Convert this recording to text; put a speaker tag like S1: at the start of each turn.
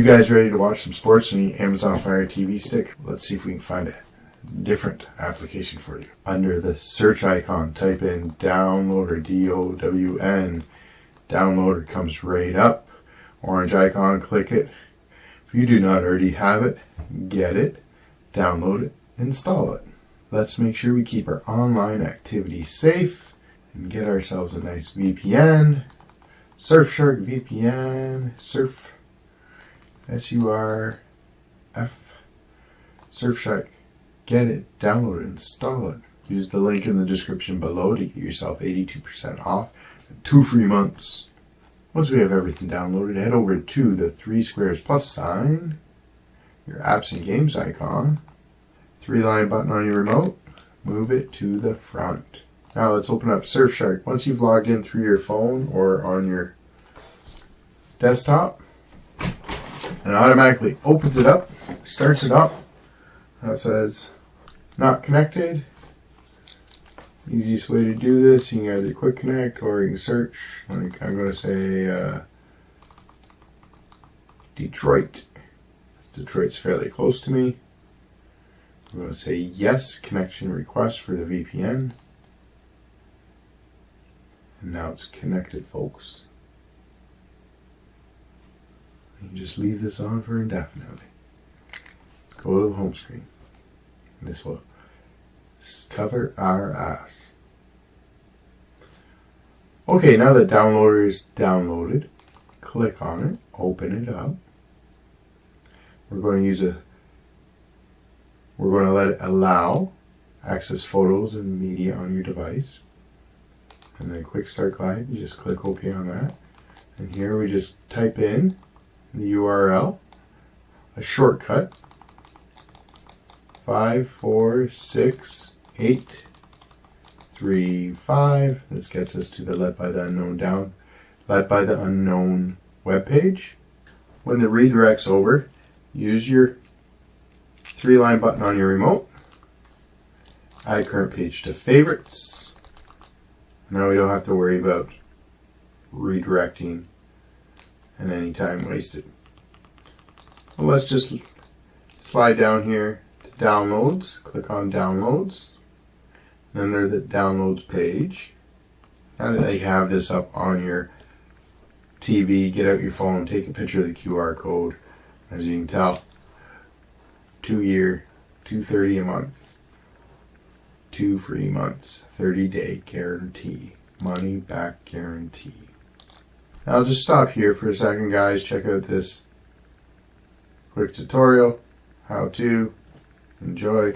S1: You guys ready to watch some sports on the Amazon Fire TV stick? Let's see if we can find a different application for you. Under the search icon, type in downloader, D-O-W-N. Downloader comes right up. Orange icon, click it. If you do not already have it, get it, download it, install it. Let's make sure we keep our online activity safe and get ourselves a nice VPN. SurfShark VPN, Surf, S-U-R-F, SurfShark. Get it, download it, install it. Use the link in the description below to get yourself 82% off and 2 free months. Once we have everything downloaded, head over to the 3 squares plus sign, your apps and games icon, 3-line button on your remote, move it to the front. Now let's open up SurfShark. Once you've logged in through your phone or on your desktop, and automatically opens it up, starts it up. That says not connected. Easiest way to do this, you can either quick connect or you can search. Like I'm going to say Detroit. Detroit's fairly close to me. I'm going to say yes, connection request for the VPN. And now it's connected, folks. You just leave this on for indefinitely. Go to the home screen. This will cover our ass. Okay, now that downloader is downloaded, click on it, open it up. We're going to let it allow access photos and media on your device. And then quick start glide, you just click OK on that. And here we just type in the URL, a shortcut, 546-835. This gets us to the Led by the Unknown web page. When the redirect's over, use your 3-line button on your remote, add current page to favorites. Now we don't have to worry about redirecting and any time wasted. Well, let's just slide down here to downloads. Click on downloads. And under the downloads page, now that you have this up on your TV, get out your phone, take a picture of the QR code. As you can tell, 2-year, $2.30 a month, 2 free months, 30-day guarantee, money back guarantee. Now I'll just stop here for a second, guys. Check out this quick tutorial, how to. Enjoy.